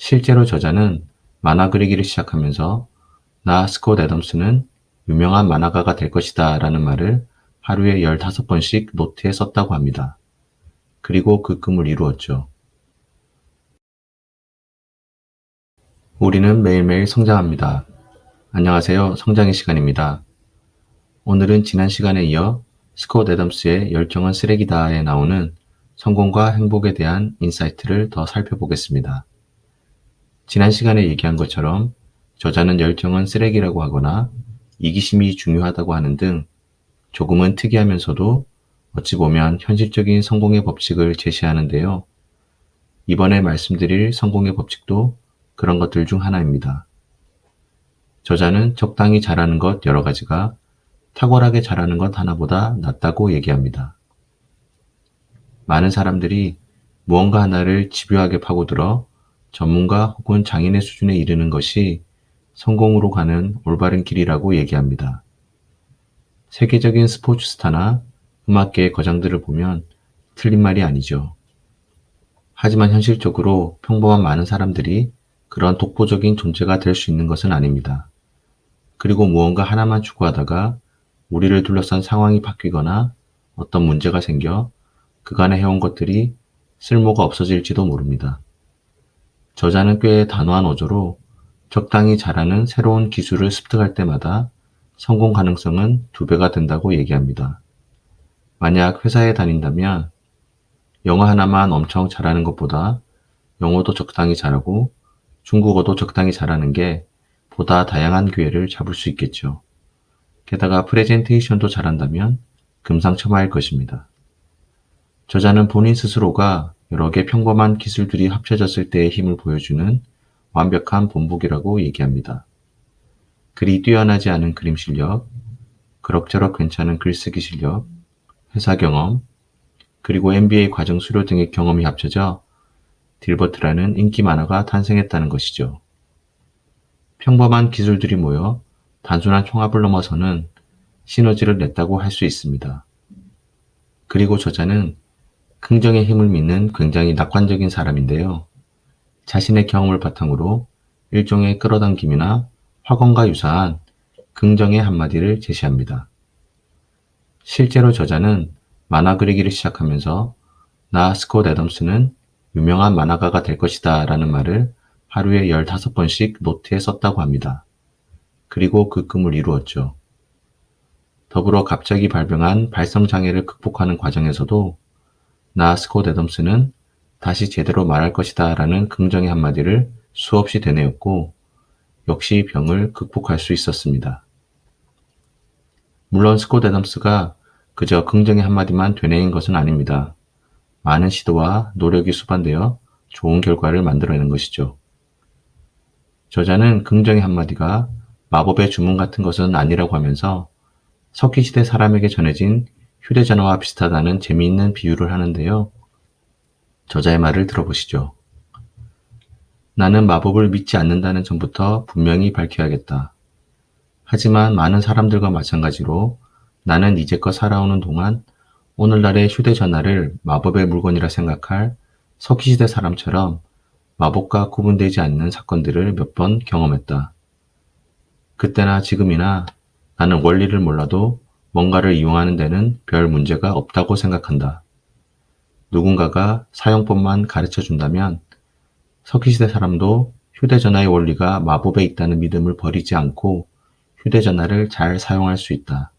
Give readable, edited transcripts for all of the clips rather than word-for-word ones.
실제로 저자는 만화 그리기를 시작하면서 나 스콧 애덤스는 유명한 만화가가 될 것이다 라는 말을 하루에 15번씩 노트에 썼다고 합니다. 그리고 그 꿈을 이루었죠. 우리는 매일매일 성장합니다. 안녕하세요. 성장의 시간입니다. 오늘은 지난 시간에 이어 스콧 애덤스의 열정은 쓰레기다에 나오는 성공과 행복에 대한 인사이트를 더 살펴보겠습니다. 지난 시간에 얘기한 것처럼 저자는 열정은 쓰레기라고 하거나 이기심이 중요하다고 하는 등 조금은 특이하면서도 어찌 보면 현실적인 성공의 법칙을 제시하는데요. 이번에 말씀드릴 성공의 법칙도 그런 것들 중 하나입니다. 저자는 적당히 잘하는 것 여러 가지가 탁월하게 잘하는 것 하나보다 낫다고 얘기합니다. 많은 사람들이 무언가 하나를 집요하게 파고들어 전문가 혹은 장인의 수준에 이르는 것이 성공으로 가는 올바른 길이라고 얘기합니다. 세계적인 스포츠 스타나 음악계의 거장들을 보면 틀린 말이 아니죠. 하지만 현실적으로 평범한 많은 사람들이 그런 독보적인 존재가 될 수 있는 것은 아닙니다. 그리고 무언가 하나만 추구하다가 우리를 둘러싼 상황이 바뀌거나 어떤 문제가 생겨 그간에 해온 것들이 쓸모가 없어질지도 모릅니다. 저자는 꽤 단호한 어조로 적당히 잘하는 새로운 기술을 습득할 때마다 성공 가능성은 2배가 된다고 얘기합니다. 만약 회사에 다닌다면 영어 하나만 엄청 잘하는 것보다 영어도 적당히 잘하고 중국어도 적당히 잘하는 게 보다 다양한 기회를 잡을 수 있겠죠. 게다가 프레젠테이션도 잘한다면 금상첨화일 것입니다. 저자는 본인 스스로가 여러 개 평범한 기술들이 합쳐졌을 때의 힘을 보여주는 완벽한 본보기라고 얘기합니다. 글이 뛰어나지 않은 그림 실력, 그럭저럭 괜찮은 글쓰기 실력, 회사 경험, 그리고 MBA 과정 수료 등의 경험이 합쳐져 딜버트라는 인기 만화가 탄생했다는 것이죠. 평범한 기술들이 모여 단순한 총합을 넘어서는 시너지를 냈다고 할 수 있습니다. 그리고 저자는 긍정의 힘을 믿는 굉장히 낙관적인 사람인데요. 자신의 경험을 바탕으로 일종의 끌어당김이나 확언과 유사한 긍정의 한마디를 제시합니다. 실제로 저자는 만화 그리기를 시작하면서 나 스콧 애덤스는 유명한 만화가가 될 것이다 라는 말을 하루에 15번씩 노트에 썼다고 합니다. 그리고 그 꿈을 이루었죠. 더불어 갑자기 발병한 발성장애를 극복하는 과정에서도 나 스콧 애덤스는 다시 제대로 말할 것이다 라는 긍정의 한마디를 수없이 되뇌었고 역시 병을 극복할 수 있었습니다. 물론 스콧 애덤스가 그저 긍정의 한마디만 되뇌인 것은 아닙니다. 많은 시도와 노력이 수반되어 좋은 결과를 만들어내는 것이죠. 저자는 긍정의 한마디가 마법의 주문 같은 것은 아니라고 하면서 석기시대 사람에게 전해진 휴대전화와 비슷하다는 재미있는 비유를 하는데요. 저자의 말을 들어보시죠. 나는 마법을 믿지 않는다는 점부터 분명히 밝혀야겠다. 하지만 많은 사람들과 마찬가지로 나는 이제껏 살아오는 동안 오늘날의 휴대전화를 마법의 물건이라 생각할 석기시대 사람처럼 마법과 구분되지 않는 사건들을 몇 번 경험했다. 그때나 지금이나 나는 원리를 몰라도 뭔가를 이용하는 데는 별 문제가 없다고 생각한다. 누군가가 사용법만 가르쳐 준다면 석기시대 사람도 휴대전화의 원리가 마법에 있다는 믿음을 버리지 않고 휴대전화를 잘 사용할 수 있다.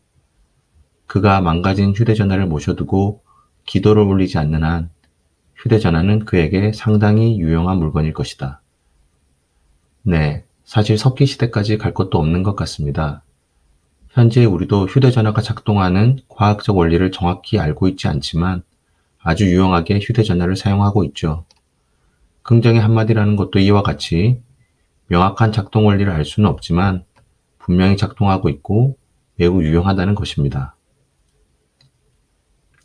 그가 망가진 휴대전화를 모셔두고 기도를 올리지 않는 한 휴대전화는 그에게 상당히 유용한 물건일 것이다. 네, 사실 석기시대까지 갈 것도 없는 것 같습니다. 현재 우리도 휴대전화가 작동하는 과학적 원리를 정확히 알고 있지 않지만 아주 유용하게 휴대전화를 사용하고 있죠. 긍정의 한마디라는 것도 이와 같이 명확한 작동 원리를 알 수는 없지만 분명히 작동하고 있고 매우 유용하다는 것입니다.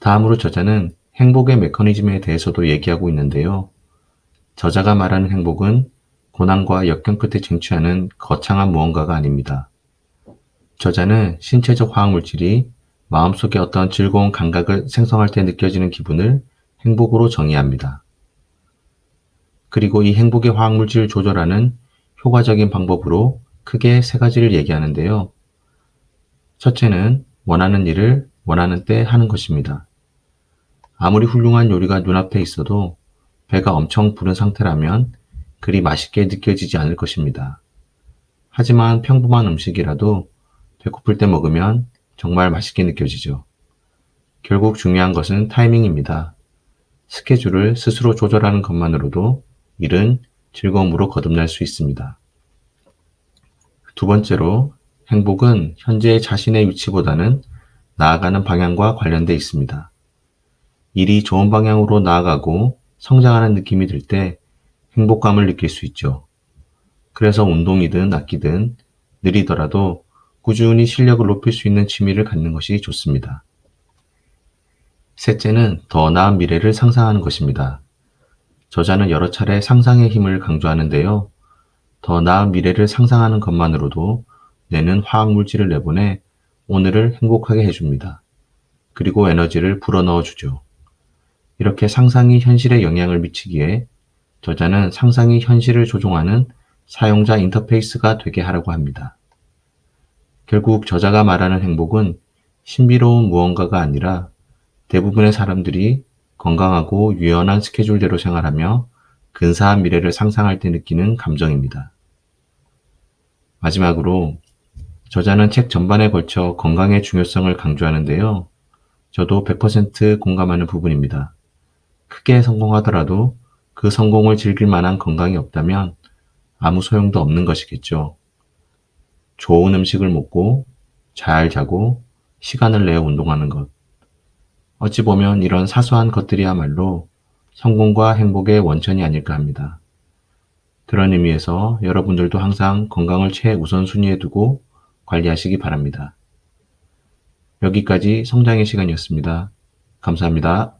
다음으로 저자는 행복의 메커니즘에 대해서도 얘기하고 있는데요. 저자가 말하는 행복은 고난과 역경 끝에 쟁취하는 거창한 무언가가 아닙니다. 저자는 신체적 화학물질이 마음속에 어떤 즐거운 감각을 생성할 때 느껴지는 기분을 행복으로 정의합니다. 그리고 이 행복의 화학물질을 조절하는 효과적인 방법으로 크게 세 가지를 얘기하는데요. 첫째는 원하는 일을 원하는 때 하는 것입니다. 아무리 훌륭한 요리가 눈앞에 있어도 배가 엄청 부른 상태라면 그리 맛있게 느껴지지 않을 것입니다. 하지만 평범한 음식이라도 배고플 때 먹으면 정말 맛있게 느껴지죠. 결국 중요한 것은 타이밍입니다. 스케줄을 스스로 조절하는 것만으로도 일은 즐거움으로 거듭날 수 있습니다. 두 번째로, 행복은 현재의 자신의 위치보다는 나아가는 방향과 관련돼 있습니다. 일이 좋은 방향으로 나아가고 성장하는 느낌이 들 때 행복감을 느낄 수 있죠. 그래서 운동이든 악기든 느리더라도 꾸준히 실력을 높일 수 있는 취미를 갖는 것이 좋습니다. 셋째는 더 나은 미래를 상상하는 것입니다. 저자는 여러 차례 상상의 힘을 강조하는데요. 더 나은 미래를 상상하는 것만으로도 뇌는 화학물질을 내보내 오늘을 행복하게 해줍니다. 그리고 에너지를 불어넣어 주죠. 이렇게 상상이 현실에 영향을 미치기에 저자는 상상이 현실을 조종하는 사용자 인터페이스가 되게 하라고 합니다. 결국 저자가 말하는 행복은 신비로운 무언가가 아니라 대부분의 사람들이 건강하고 유연한 스케줄대로 생활하며 근사한 미래를 상상할 때 느끼는 감정입니다. 마지막으로 저자는 책 전반에 걸쳐 건강의 중요성을 강조하는데요. 저도 100% 공감하는 부분입니다. 크게 성공하더라도 그 성공을 즐길 만한 건강이 없다면 아무 소용도 없는 것이겠죠. 좋은 음식을 먹고 잘 자고 시간을 내어 운동하는 것. 어찌 보면 이런 사소한 것들이야말로 성공과 행복의 원천이 아닐까 합니다. 그런 의미에서 여러분들도 항상 건강을 최우선순위에 두고 관리하시기 바랍니다. 여기까지 성장의 시간이었습니다. 감사합니다.